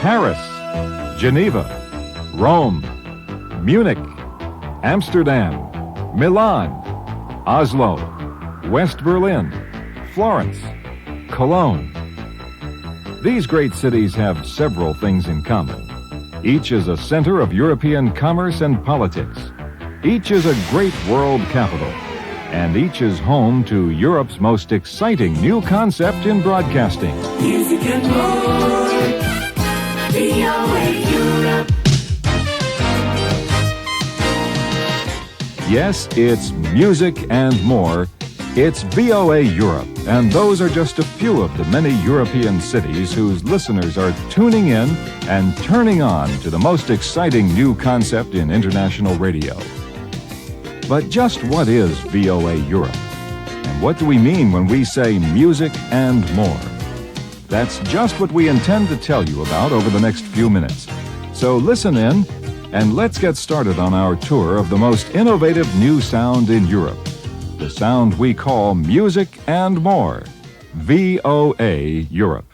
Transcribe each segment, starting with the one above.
Paris, Geneva, Rome, Munich, Amsterdam, Milan, Oslo, West Berlin, Florence, Cologne. These great cities have several things in common. Each is a center of European commerce and politics. Each is a great world capital. And each is home to Europe's most exciting new concept in broadcasting. Music and more. VOA Europe. Yes, it's music and more. It's VOA Europe, and those are just a few of the many European cities whose listeners are tuning in and turning on to the most exciting new concept in international radio. But just what is VOA Europe? And what do we mean when we say music and more? That's just what we intend to tell you about over the next few minutes. So listen in, and let's get started on our tour of the most innovative new sound in Europe. The sound we call music and more. VOA Europe.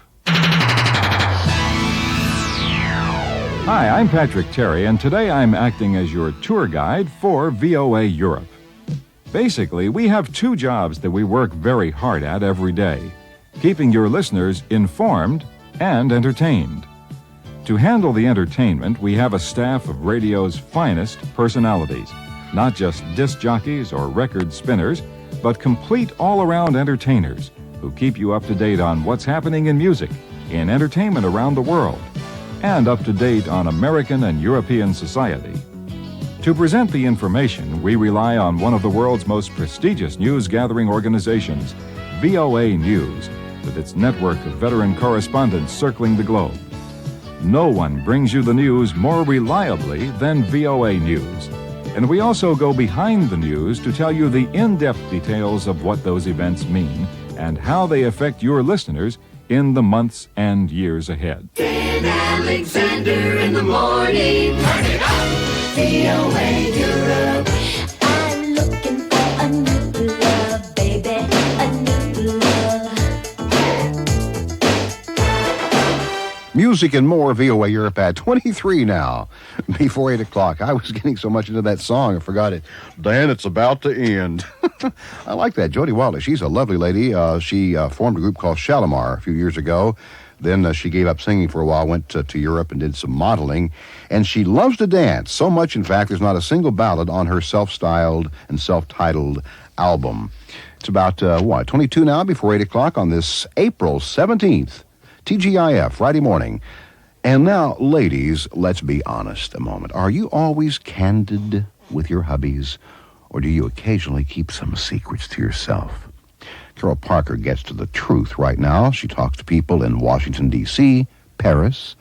Hi, I'm Patrick Terry, and today I'm acting as your tour guide for VOA Europe. Basically, we have two jobs that we work very hard at every day, keeping your listeners informed and entertained. To handle the entertainment, we have a staff of radio's finest personalities, not just disc jockeys or record spinners, but complete all-around entertainers who keep you up to date on what's happening in music, in entertainment around the world, and up to date on American and European society. To present the information, we rely on one of the world's most prestigious news-gathering organizations, VOA News, with its network of veteran correspondents circling the globe. No one brings you the news more reliably than VOA News. And we also go behind the news to tell you the in-depth details of what those events mean and how they affect your listeners in the months and years ahead. Dan Alexander in the morning. Turn it up. VOA Europe. I'm looking for a new love, baby, a new love. Music and more, VOA Europe at 23 now. Before 8 o'clock, I was getting so much into that song, I forgot it. Dan, it's about to end. I like that. Jody Watley, she's a lovely lady. She formed a group called Shalimar a few years ago. Then she gave up singing for a while, went to Europe and did some modeling. And she loves to dance so much, in fact, there's not a single ballad on her self-styled and self-titled album. It's about, 22 now, before 8 o'clock on this April 17th. TGIF, Friday morning. And now, ladies, let's be honest a moment. Are you always candid with your hubbies, or do you occasionally keep some secrets to yourself? Carol Parker gets to the truth right now. She talks to people in Washington, D.C., Paris,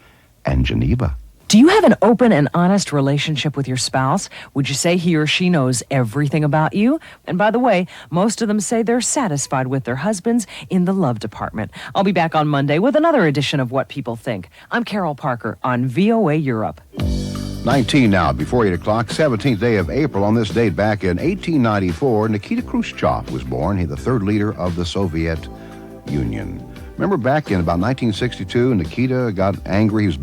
and Geneva. Do you have an open and honest relationship with your spouse? Would you say he or she knows everything about you? And by the way, most of them say they're satisfied with their husbands in the love department. I'll be back on Monday with another edition of What People Think. I'm Carol Parker on VOA Europe. 19 now, before 8 o'clock, 17th day of April. On this date back in 1894, Nikita Khrushchev was born. He's the third leader of the Soviet Union. Remember back in about 1962, Nikita got angry. He was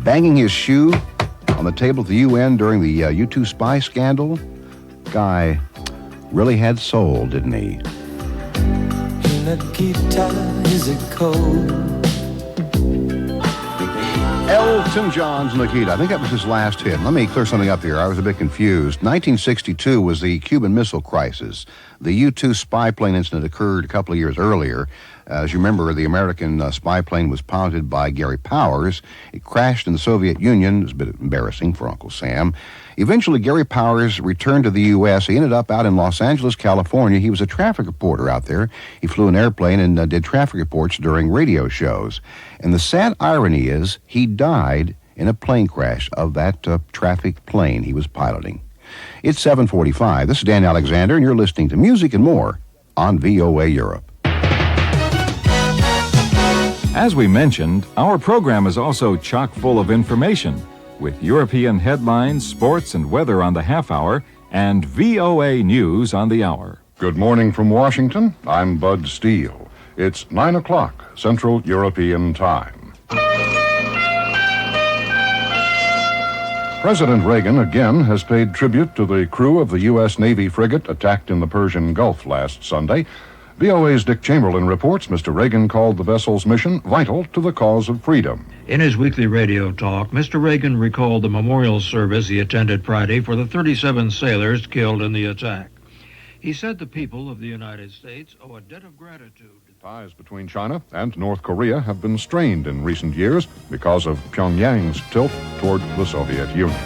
banging his shoe on the table at the UN during the U-2 spy scandal. Guy really had soul, didn't he? Nikita, is it cold? Elton John's Nikita. I think that was his last hit. Let me clear something up here. I was a bit confused. 1962 was the Cuban Missile Crisis. The U-2 spy plane incident occurred a couple of years earlier. As you remember, the American spy plane was piloted by Gary Powers. It crashed in the Soviet Union. It was a bit embarrassing for Uncle Sam. Eventually, Gary Powers returned to the U.S. He ended up out in Los Angeles, California. He was a traffic reporter out there. He flew an airplane and did traffic reports during radio shows. And the sad irony is he died in a plane crash of that traffic plane he was piloting. It's 7:45. This is Dan Alexander, and you're listening to Music and More on VOA Europe. As we mentioned, our program is also chock full of information, with European headlines, sports, and weather on the half hour, and VOA News on the hour. Good morning from Washington. I'm Bud Steele. It's 9 o'clock Central European Time. President Reagan again has paid tribute to the crew of the U.S. Navy frigate attacked in the Persian Gulf last Sunday. VOA's Dick Chamberlain reports Mr. Reagan called the vessel's mission vital to the cause of freedom. In his weekly radio talk, Mr. Reagan recalled the memorial service he attended Friday for the 37 sailors killed in the attack. He said the people of the United States owe a debt of gratitude. Ties between China and North Korea have been strained in recent years because of Pyongyang's tilt toward the Soviet Union.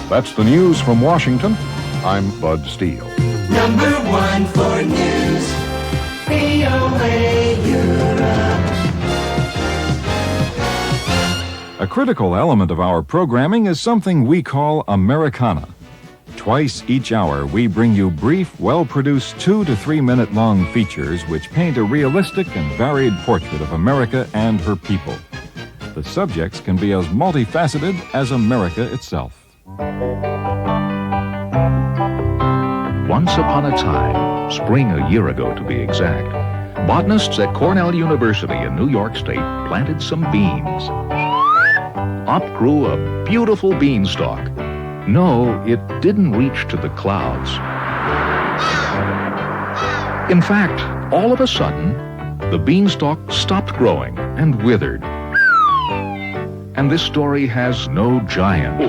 That's the news from Washington. I'm Bud Steele. Number one for news, VOA Europe. A critical element of our programming is something we call Americana. Twice each hour, we bring you brief, well-produced 2 to 3 minute long features which paint a realistic and varied portrait of America and her people. The subjects can be as multifaceted as America itself. Once upon a time, spring a year ago to be exact, botanists at Cornell University in New York State planted some beans. Up grew a beautiful beanstalk. No, it didn't reach to the clouds. In fact, all of a sudden, the beanstalk stopped growing and withered. And this story has no giant.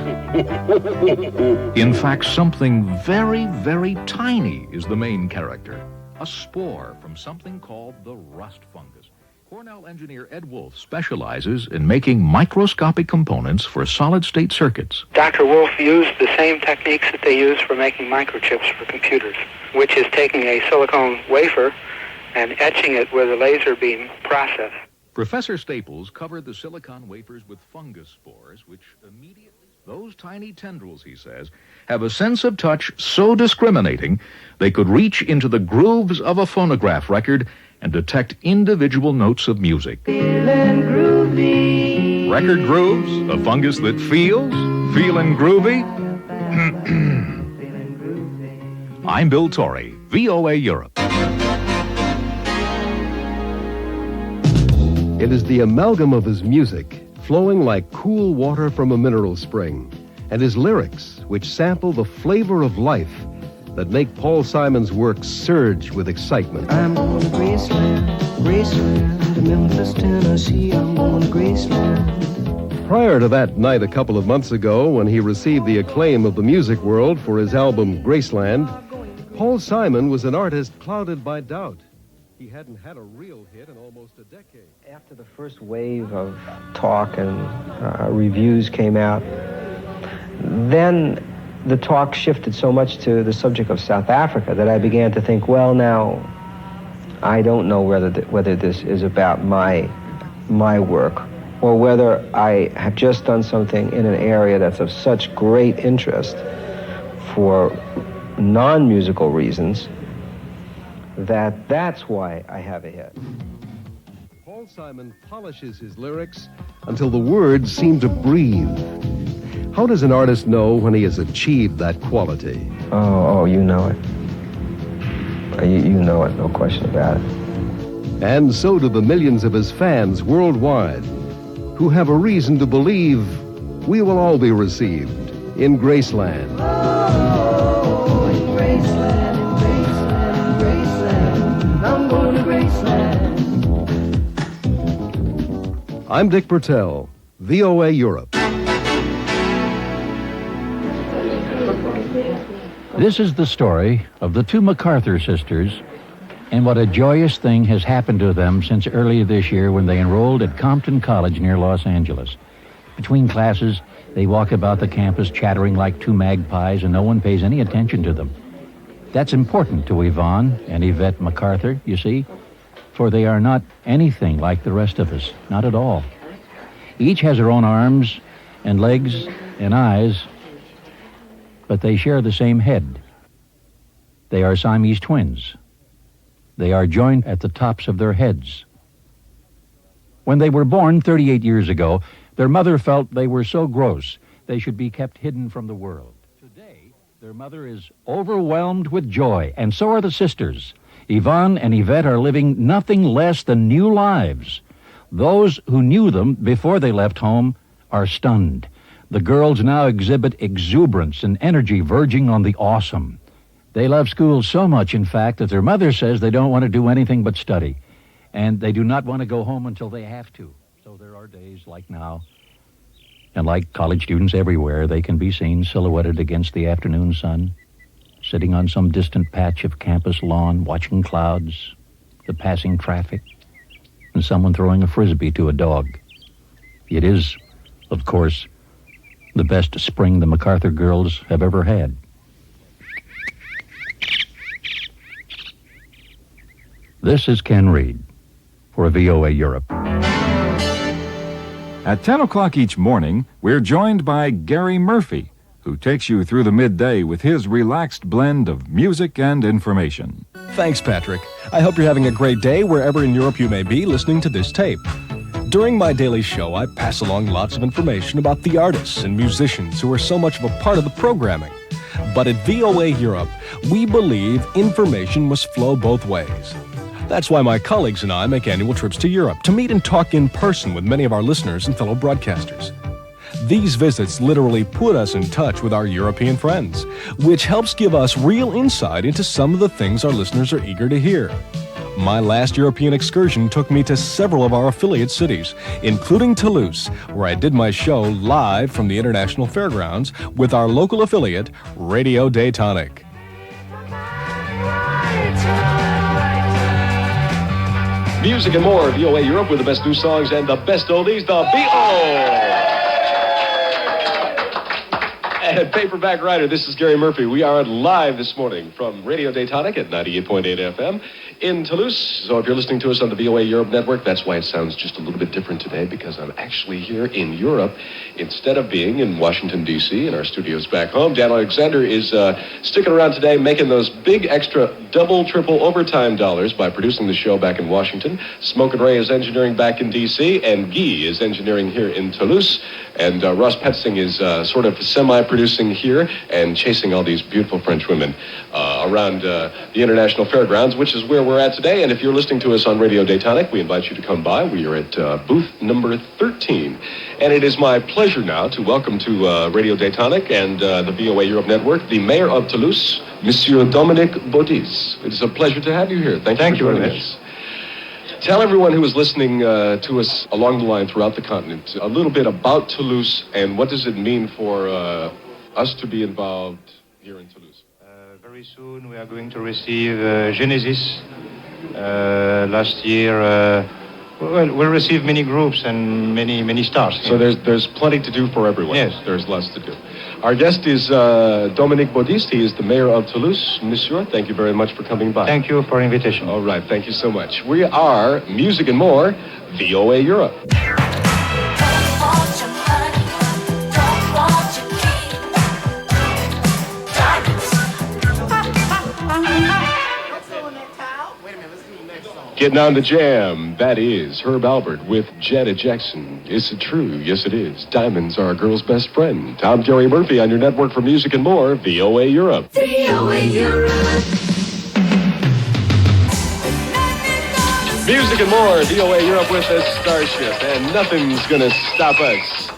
In fact, something very, very tiny is the main character. A spore from something called the rust fungus. Cornell engineer Ed Wolf specializes in making microscopic components for solid-state circuits. Dr. Wolf used the same techniques that they use for making microchips for computers, which is taking a silicone wafer and etching it with a laser beam process. Professor Staples covered the silicon wafers with fungus spores, which immediately... Those tiny tendrils, he says, have a sense of touch so discriminating they could reach into the grooves of a phonograph record and detect individual notes of music. Feeling groovy. Record grooves, a fungus that feels, feeling groovy. I'm Bill Torrey, VOA Europe. It is the amalgam of his music, flowing like cool water from a mineral spring, and his lyrics, which sample the flavor of life, that make Paul Simon's work surge with excitement. I'm going to Graceland, Graceland, to Memphis, Tennessee. I'm going to Graceland. Prior to that night a couple of months ago, when he received the acclaim of the music world for his album Graceland, Paul Simon was an artist clouded by doubt. He hadn't had a real hit in almost a decade. After the first wave of talk and reviews came out, then the talk shifted so much to the subject of South Africa that I began to think, well, now, I don't know whether this is about my work or whether I have just done something in an area that's of such great interest for non-musical reasons that's why I have a hit. Paul Simon polishes his lyrics until the words seem to breathe. How does an artist know when he has achieved that quality? Oh, you know it. You know it, no question about it. And so do the millions of his fans worldwide who have a reason to believe we will all be received in Graceland. Oh, in Graceland, in Graceland, in Graceland. I'm going to Graceland. I'm Dick Bertel, VOA Europe. This is the story of the two MacArthur sisters and what a joyous thing has happened to them since earlier this year when they enrolled at Compton College near Los Angeles. Between classes, they walk about the campus chattering like two magpies and no one pays any attention to them. That's important to Yvonne and Yvette MacArthur, you see, for they are not anything like the rest of us, not at all. Each has her own arms and legs and eyes, but they share the same head. They are Siamese twins. They are joined at the tops of their heads. When they were born 38 years ago, their mother felt they were so gross they should be kept hidden from the world. Today, their mother is overwhelmed with joy, and so are the sisters. Yvonne and Yvette are living nothing less than new lives. Those who knew them before they left home are stunned. The girls now exhibit exuberance and energy verging on the awesome. They love school so much, in fact, that their mother says they don't want to do anything but study. And they do not want to go home until they have to. So there are days like now. And like college students everywhere, they can be seen silhouetted against the afternoon sun, sitting on some distant patch of campus lawn, watching clouds, the passing traffic, and someone throwing a frisbee to a dog. It is, of course, the best spring the MacArthur girls have ever had. This is Ken Reed for VOA Europe. At 10 o'clock each morning, we're joined by Gary Murphy, who takes you through the midday with his relaxed blend of music and information. Thanks, Patrick. I hope you're having a great day wherever in Europe you may be listening to this tape. During my daily show, I pass along lots of information about the artists and musicians who are so much of a part of the programming. But at VOA Europe, we believe information must flow both ways. That's why my colleagues and I make annual trips to Europe to meet and talk in person with many of our listeners and fellow broadcasters. These visits literally put us in touch with our European friends, which helps give us real insight into some of the things our listeners are eager to hear. My last European excursion took me to several of our affiliate cities, including Toulouse, where I did my show live from the International Fairgrounds with our local affiliate, Radio Daytonic. Music and more, VOA Europe with the best new songs and the best oldies, the Beatles. And Paperback Writer, this is Gary Murphy. We are live this morning from Radio Daytonic at 98.8 FM in Toulouse. So if you're listening to us on the VOA Europe network, that's why it sounds just a little bit different today, because I'm actually here in Europe instead of being in Washington, D.C. in our studios back home. Dan Alexander is sticking around today, making those big extra double, triple overtime dollars by producing the show back in Washington. Smoke and Ray is engineering back in D.C., and Guy is engineering here in Toulouse. And Ross Petzing is sort of semi-producing here and chasing all these beautiful French women around the International Fairgrounds, which is where we're at today. And if you're listening to us on Radio Daytonic, we invite you to come by. We are at booth number 13. And it is my pleasure now to welcome to Radio Daytonic and the VOA Europe Network the mayor of Toulouse, Monsieur Dominique Baudis. It is a pleasure to have you here. Thank you for joining us. Tell everyone who is listening to us along the line throughout the continent a little bit about Toulouse and what does it mean for us to be involved here in Toulouse. Very soon we are going to receive Genesis. Last year, we'll receive many groups and many stars. So there's plenty to do for everyone. Yes. There's lots to do. Our guest is Dominique Baudis. He is the mayor of Toulouse. Monsieur, thank you very much for coming by. Thank you for the invitation. All right, thank you so much. We are Music and More, VOA Europe. Getting on the jam, that is Herb Albert with Janet Jackson. Is it true? Yes, it is. Diamonds are a girl's best friend. I'm Gary Murphy on your network for Music and More, VOA Europe. VOA Europe. Music and More, VOA Europe with a starship, and nothing's gonna stop us.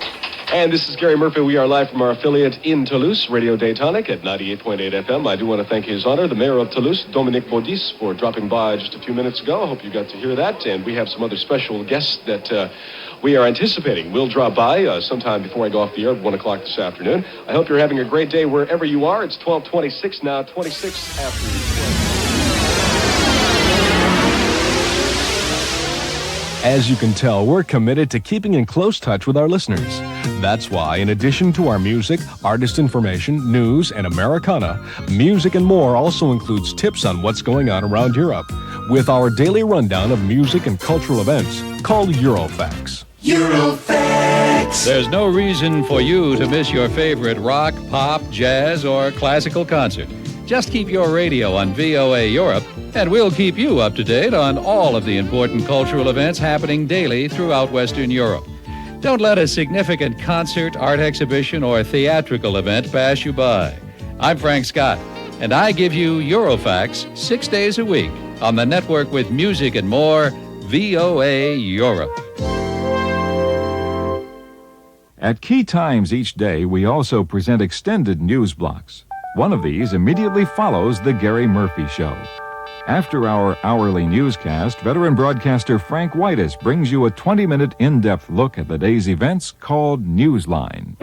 And this is Gary Murphy. We are live from our affiliate in Toulouse, Radio Daytonic at 98.8 FM. I do want to thank His Honor, the Mayor of Toulouse, Dominique Baudis, for dropping by just a few minutes ago. I hope you got to hear that. And we have some other special guests that we are anticipating will drop by sometime before I go off the air at 1 o'clock this afternoon. I hope you're having a great day wherever you are. It's 12:26 now, 26 after 12. As you can tell, we're committed to keeping in close touch with our listeners. That's why, in addition to our music, artist information, news, and Americana, Music and More also includes tips on what's going on around Europe, with our daily rundown of music and cultural events called Eurofacts. Eurofacts. There's no reason for you to miss your favorite rock, pop, jazz, or classical concert. Just keep your radio on VOA Europe, and we'll keep you up to date on all of the important cultural events happening daily throughout Western Europe. Don't let a significant concert, art exhibition, or theatrical event pass you by. I'm Frank Scott, and I give you Eurofacts 6 days a week on the network with Music and More, VOA Europe. At key times each day, we also present extended news blocks. One of these immediately follows The Gary Murphy Show. After our hourly newscast, veteran broadcaster Frank Whitus brings you a 20-minute in-depth look at the day's events called Newsline.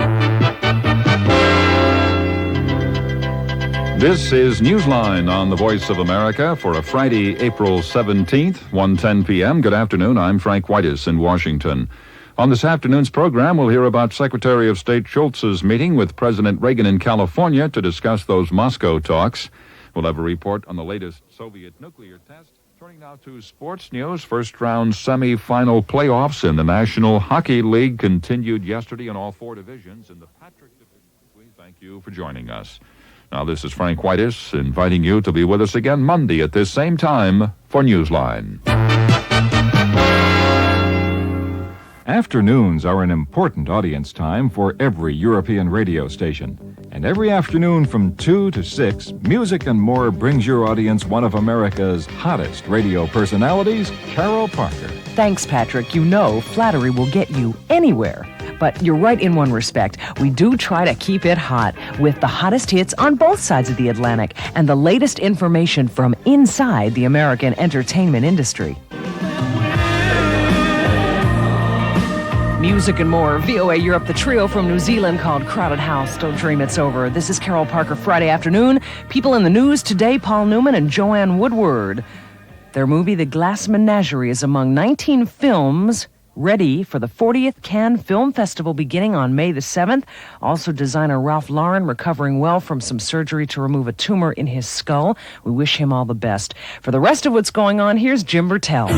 This is Newsline on the Voice of America for a Friday, April 17th, 1:10 p.m. Good afternoon. I'm Frank Whitus in Washington. On this afternoon's program, we'll hear about Secretary of State Schultz's meeting with President Reagan in California to discuss those Moscow talks. We'll have a report on the latest Soviet nuclear test. Turning now to sports news. First-round semi-final playoffs in the National Hockey League continued yesterday in all four divisions. In the Patrick division, we thank you for joining us. Now, this is Frank Whitus inviting you to be with us again Monday at this same time for Newsline. Afternoons are an important audience time for every European radio station. And every afternoon from 2 to 6, Music and More brings your audience one of America's hottest radio personalities, Carol Parker. Thanks, Patrick. You know, flattery will get you anywhere. But you're right in one respect. We do try to keep it hot with the hottest hits on both sides of the Atlantic and the latest information from inside the American entertainment industry. Music and More, VOA Europe, the trio from New Zealand called Crowded House. Don't dream it's over. This is Carol Parker, Friday afternoon. People in the news today, Paul Newman and Joanne Woodward. Their movie, The Glass Menagerie, is among 19 films ready for the 40th Cannes Film Festival beginning on May the 7th. Also, designer Ralph Lauren recovering well from some surgery to remove a tumor in his skull. We wish him all the best. For the rest of what's going on, here's Jim Bertel.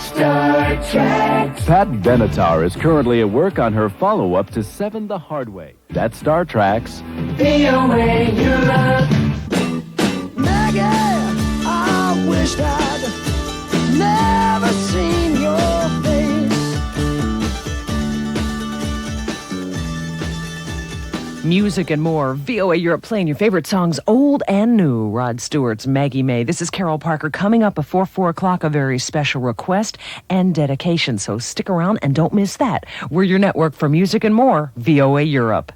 Star Trek. Pat Benatar is currently at work on her follow-up to Seven the Hard Way. That's Star Trek's VOA Europe. Maggie, I wished I'd never seen your face. Music and More, VOA Europe, playing your favorite songs, old and new. Rod Stewart's Maggie May. This is Carol Parker. Coming up before 4 o'clock, a very special request and dedication. So stick around and don't miss that. We're your network for Music and More, VOA Europe.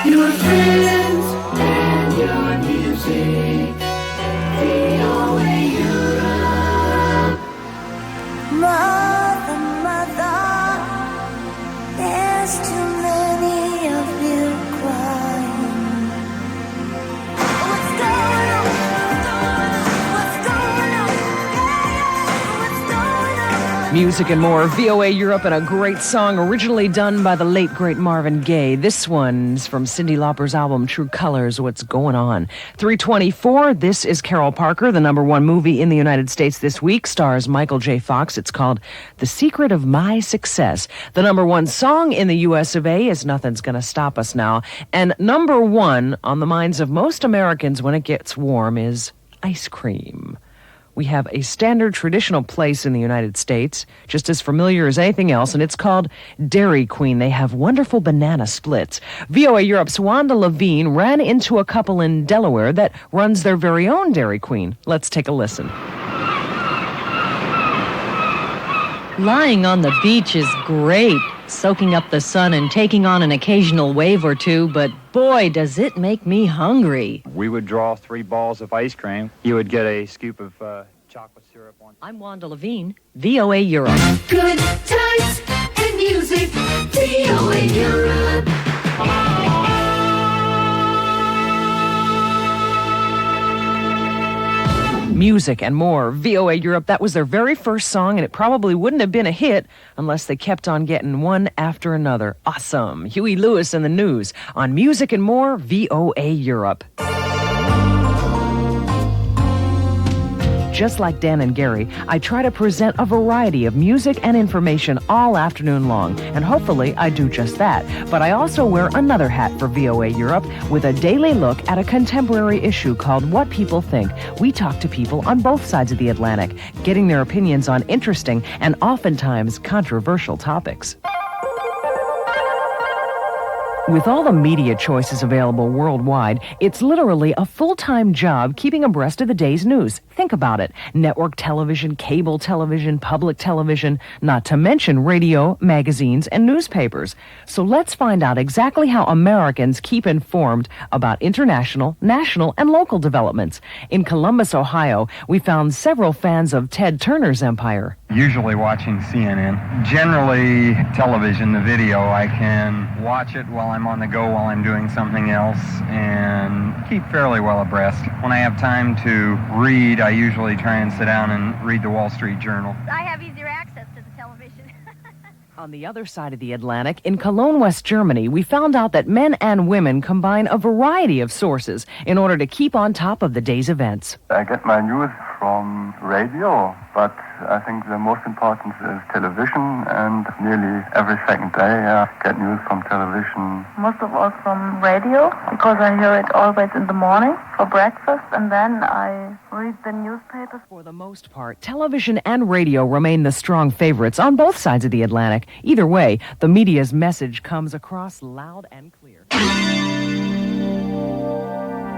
Your friends and your music. VOA Europe. Mother, mother, there's too many of you crying. What's going on? What's going on? What's going on? Music and More, VOA Europe, and a great song originally done by the late, great Marvin Gaye. This one's from Cyndi Lauper's album, True Colors, What's Going On. 3:24, this is Carol Parker. The number one movie in the United States this week stars Michael J. Fox. It's called The Secret of My Success. The number one song in the U.S. of A. is Nothing's Gonna Stop Us Now. And number one on the minds of most Americans when it gets warm is ice cream. We have a standard traditional place in the United States, just as familiar as anything else, and it's called Dairy Queen. They have wonderful banana splits. VOA Europe's Wanda Levine ran into a couple in Delaware that runs their very own Dairy Queen. Let's take a listen. Lying on the beach is great, soaking up the sun and taking on an occasional wave or two, but boy, does it make me hungry. We would draw 3 balls of ice cream. You would get a scoop of chocolate syrup on. I'm Wanda Levine, VOA Europe. Good times and music. VOA Europe. Music and More, VOA Europe. That was their very first song, and it probably wouldn't have been a hit unless they kept on getting one after another. Awesome. Huey Lewis and the News on Music and More, VOA Europe. Just like Dan and Gary, I try to present a variety of music and information all afternoon long, and hopefully I do just that. But I also wear another hat for VOA Europe with a daily look at a contemporary issue called What People Think. We talk to people on both sides of the Atlantic, getting their opinions on interesting and oftentimes controversial topics. With all the media choices available worldwide, it's literally a full-time job keeping abreast of the day's news. Think about it. Network television, cable television, public television, not to mention radio, magazines, and newspapers. So let's find out exactly how Americans keep informed about international, national, and local developments. In Columbus, Ohio, we found several fans of Ted Turner's empire. Usually watching CNN. Generally, television, the video, I can watch it while I'm on the go, while I'm doing something else, and keep fairly well abreast. When I have time to read, I usually try and sit down and read the Wall Street Journal. I have easier access to the television. On the other side of the Atlantic, in Cologne, West Germany, we found out that men and women combine a variety of sources in order to keep on top of the day's events. I get my news from radio, but I think the most important is television, and nearly every second day I get news from television. Most of all from radio, because I hear it always in the morning for breakfast, and then I read the newspapers. For the most part, television and radio remain the strong favorites on both sides of the Atlantic. Either way, the media's message comes across loud and clear.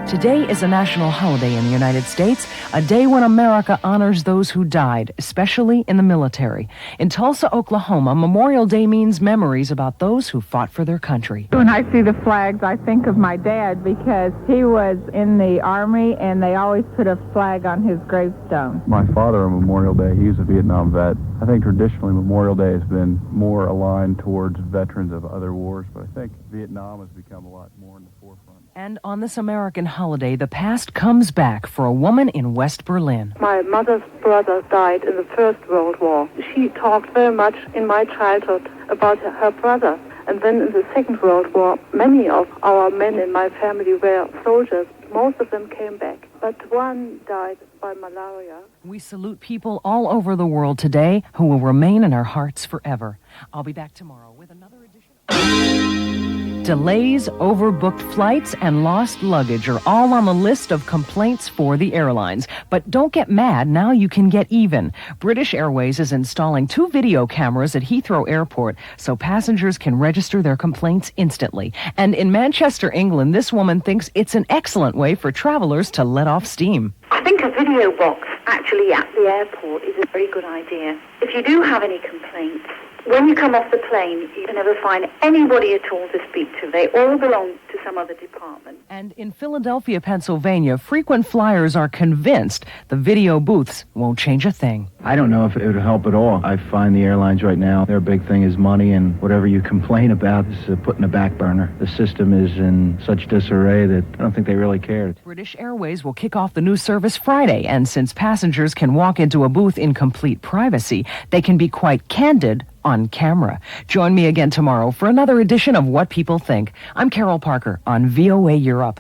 Today is a national holiday in the United States, a day when America honors those who died, especially in the military. In Tulsa, Oklahoma, Memorial Day means memories about those who fought for their country. When I see the flags, I think of my dad because he was in the Army and they always put a flag on his gravestone. My father on Memorial Day, he was a Vietnam vet. I think traditionally Memorial Day has been more aligned towards veterans of other wars, but I think Vietnam has become a lot more in the forefront. And on this American holiday, the past comes back for a woman in West Berlin. My mother's brother died in the First World War. She talked very much in my childhood about her brother. And then in the Second World War, many of our men in my family were soldiers. Most of them came back, but one died by malaria. We salute people all over the world today who will remain in our hearts forever. I'll be back tomorrow with another edition of... Delays, overbooked flights, and lost luggage are all on the list of complaints for the airlines. But don't get mad, now you can get even. British Airways is installing 2 video cameras at Heathrow Airport so passengers can register their complaints instantly. And in Manchester, England, this woman thinks it's an excellent way for travelers to let off steam. I think a video box actually at the airport is a very good idea. If you do have any complaints, when you come off the plane, you can never find anybody at all to speak to. They all belong to some other department. And in Philadelphia, Pennsylvania, frequent flyers are convinced the video booths won't change a thing. I don't know if it would help at all. I find the airlines right now, their big thing is money, and whatever you complain about is put in a back burner. The system is in such disarray that I don't think they really care. British Airways will kick off the new service Friday, and since passengers can walk into a booth in complete privacy, they can be quite candid on camera. Join me again tomorrow for another edition of What People Think. I'm Carol Parker on VOA Europe.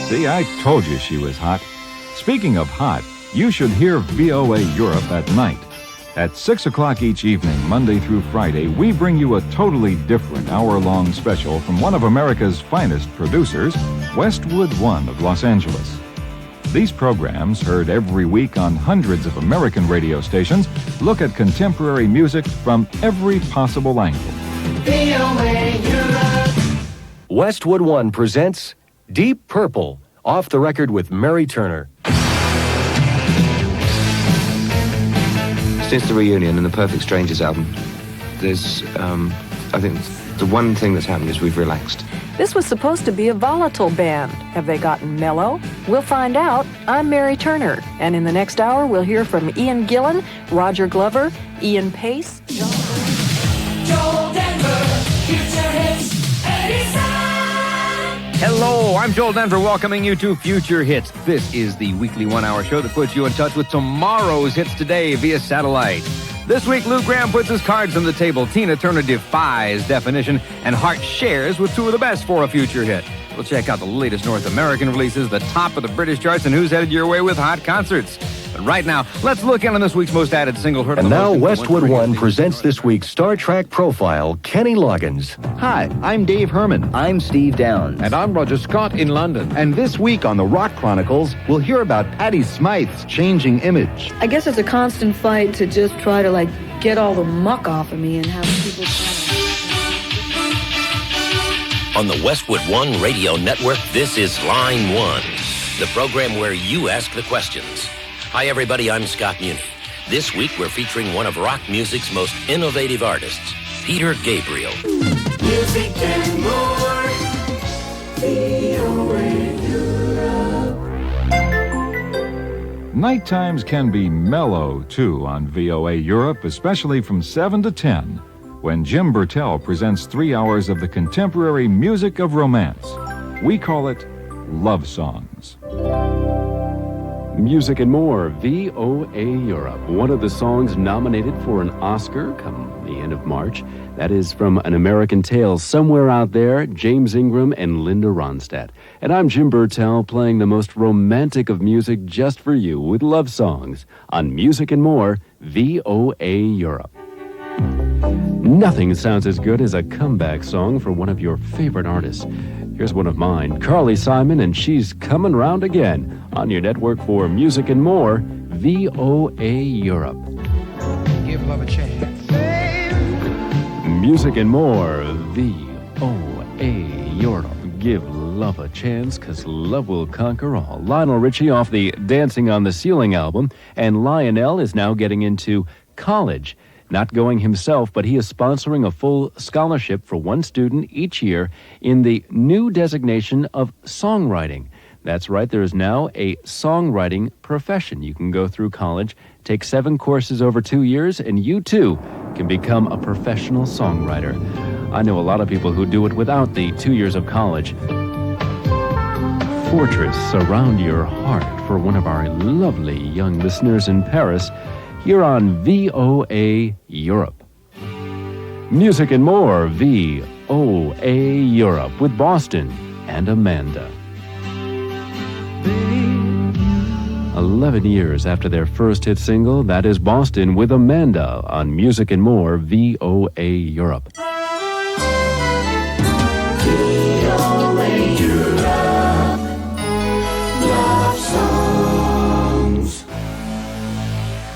See, I told you she was hot. Speaking of hot, you should hear VOA Europe at night. At 6 o'clock each evening, Monday through Friday, we bring you a totally different hour-long special from one of America's finest producers, Westwood One of Los Angeles. These programs, heard every week on hundreds of American radio stations, look at contemporary music from every possible angle. VOA Europe. Westwood One presents Deep Purple, Off the Record with Mary Turner. Since the reunion and the Perfect Strangers album, there's, I think the one thing that's happened is we've relaxed. This was supposed to be a volatile band. Have they gotten mellow? We'll find out. I'm Mary Turner, and in the next hour we'll hear from Ian Gillan, Roger Glover, Ian Pace, Joel Denver, Future Hits, 87. Hello, I'm Joel Denver welcoming you to Future Hits. This is the weekly one-hour show that puts you in touch with tomorrow's hits today via satellite. This week, Lou Graham puts his cards on the table. Tina Turner defies definition, and Hart shares with 2 of the best for a future hit. We'll check out the latest North American releases, the top of the British charts, and who's headed your way with hot concerts. But right now, let's look in on this week's most added single. And now Westwood One presents this week's Star Trek profile, Kenny Loggins. Hi, I'm Dave Herman. I'm Steve Downs. And I'm Roger Scott in London. And this week on the Rock Chronicles, we'll hear about Patti Smythe's changing image. I guess it's a constant fight to just try to, get all the muck off of me and have people On the Westwood One Radio Network, this is Line One, the program where you ask the questions. Hi, everybody. I'm Scott Muni. This week, we're featuring one of rock music's most innovative artists, Peter Gabriel. Music and more. VOA Europe. Night times can be mellow, too, on VOA Europe, especially from 7 to 10, when Jim Burtell presents 3 hours of the contemporary music of romance. We call it Love Songs. Music and more, VOA Europe. One of the songs nominated for an Oscar come the end of March. That is from An American Tale, Somewhere Out There, James Ingram and Linda Ronstadt. And I'm Jim Burtell, playing the most romantic of music just for you with love songs on Music and More, VOA Europe. Nothing sounds as good as a comeback song for one of your favorite artists. Here's one of mine, Carly Simon, and she's coming round again on your network for Music and More, VOA Europe. Give love a chance. Music and More, VOA Europe. Give love a chance, 'cause love will conquer all. Lionel Richie off the Dancing on the Ceiling album, and Lionel is now getting into college. Not going himself, but he is sponsoring a full scholarship for one student each year in the new designation of songwriting. That's right, there is now a songwriting profession. You can go through college, take 7 courses over 2 years, and you too can become a professional songwriter. I know a lot of people who do it without the 2 years of college. Fortress, Surround Your Heart, for one of our lovely young listeners in Paris, here on VOA Europe. Music and More, VOA Europe, with Boston and Amanda. 11 years after their first hit single, that is Boston with Amanda on Music and More, VOA Europe. VOA Europe. Love songs.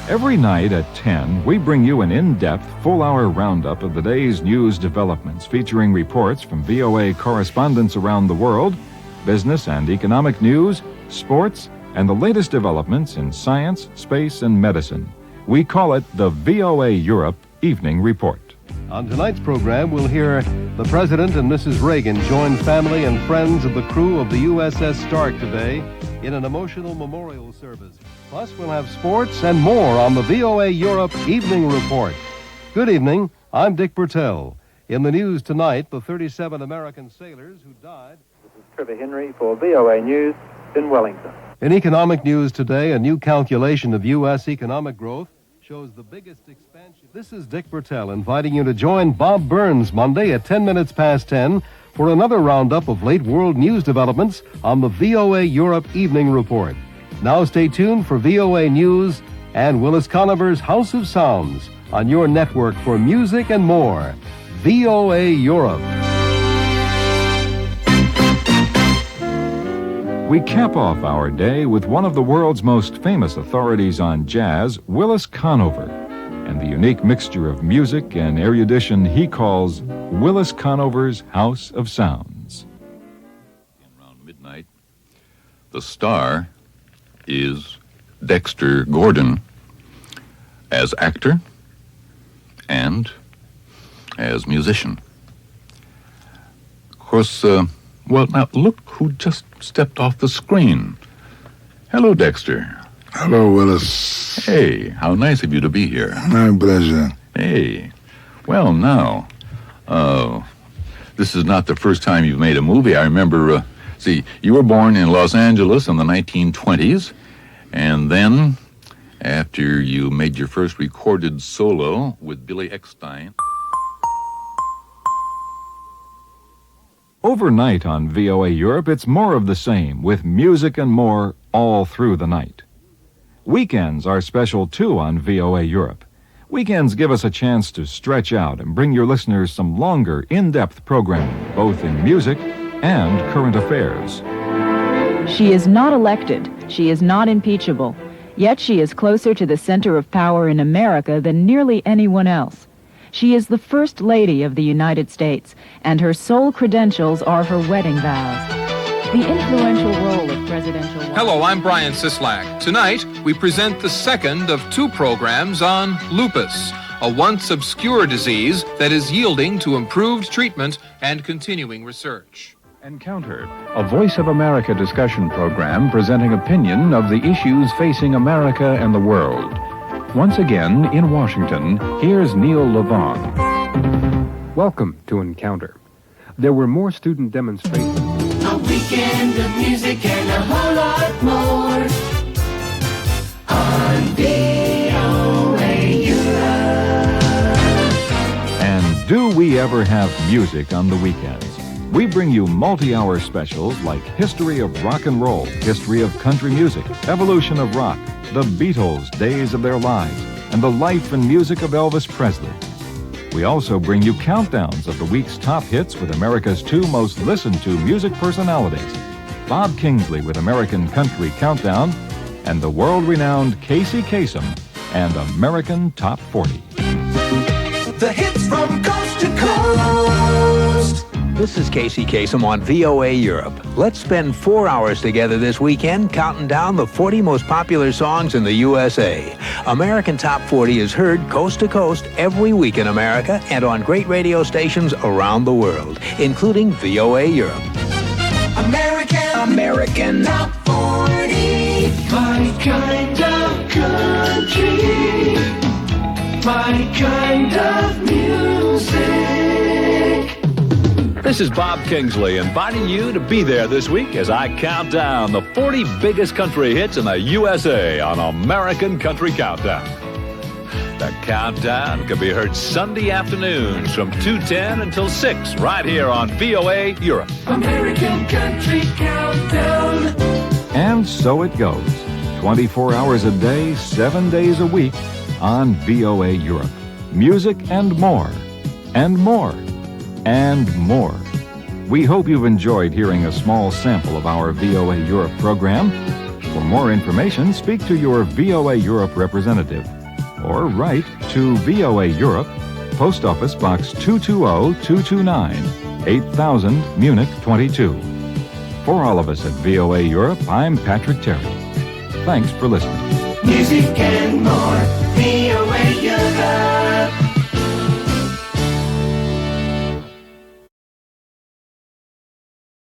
Every night at 10, we bring you an in-depth, full-hour roundup of the day's news developments, featuring reports from VOA correspondents around the world, business and economic news, sports, and the latest developments in science, space, and medicine. We call it the VOA Europe Evening Report. On tonight's program, we'll hear the President and Mrs. Reagan join family and friends of the crew of the USS Stark today in an emotional memorial service. Plus, we'll have sports and more on the VOA Europe Evening Report. Good evening. I'm Dick Burtell. In the news tonight, the 37 American sailors who died. This is Trevor Henry for VOA News in Wellington. In economic news today, a new calculation of U.S. economic growth shows the biggest expansion. This is Dick Burtell inviting you to join Bob Burns Monday at 10 minutes past 10 for another roundup of late world news developments on the VOA Europe Evening Report. Now stay tuned for VOA News and Willis Conover's House of Sounds on your network for music and more. VOA Europe. We cap off our day with one of the world's most famous authorities on jazz, Willis Conover, and the unique mixture of music and erudition he calls Willis Conover's House of Sounds. Around midnight, the star is Dexter Gordon as actor and as musician. Of course, well, now look who just stepped off the screen. Hello, Dexter. Hello, Willis. Hey, how nice of you to be here. My pleasure. Hey, well, now, this is not the first time you've made a movie. I remember, you were born in Los Angeles in the 1920s, and then, after you made your first recorded solo with Billy Eckstine. Overnight on VOA Europe, it's more of the same, with music and more all through the night. Weekends are special, too, on VOA Europe. Weekends give us a chance to stretch out and bring your listeners some longer, in-depth programming, both in music and current affairs. She is not elected. She is not impeachable. Yet she is closer to the center of power in America than nearly anyone else. She is the First Lady of the United States, and her sole credentials are her wedding vows. The influential role of presidential... Hello, I'm Brian Sislak. Tonight, we present the second of two programs on lupus, a once obscure disease that is yielding to improved treatment and continuing research. Encounter, a Voice of America discussion program presenting opinion of the issues facing America and the world. Once again, in Washington, here's Neil Levon. Welcome to Encounter. There were more student demonstrations. A weekend of music and a whole lot more on VOA Europe. And do we ever have music on the weekends? We bring you multi-hour specials like History of Rock and Roll, History of Country Music, Evolution of Rock, The Beatles' Days of Their Lives, and the life and music of Elvis Presley. We also bring you countdowns of the week's top hits with America's two most listened to music personalities, Bob Kingsley with American Country Countdown, and the world-renowned Casey Kasem and American Top 40. The hits from coast to coast. This is Casey Kasem on VOA Europe. Let's spend 4 hours together this weekend counting down the 40 most popular songs in the USA. American Top 40 is heard coast to coast every week in America and on great radio stations around the world, including VOA Europe. American Top 40. My kind of country. My kind of music. This is Bob Kingsley inviting you to be there this week as I count down the 40 biggest country hits in the USA on American Country Countdown. The countdown can be heard Sunday afternoons from 2:10 until 6 right here on VOA Europe. American Country Countdown. And so it goes. 24 hours a day, 7 days a week on VOA Europe. Music and more. And more. And more. We hope you've enjoyed hearing a small sample of our VOA Europe program. For more information, speak to your VOA Europe representative or write to VOA Europe, Post Office Box 220229, 8000, Munich 22. For all of us at VOA Europe, I'm Patrick Terry. Thanks for listening. Music and more, VOA Europe.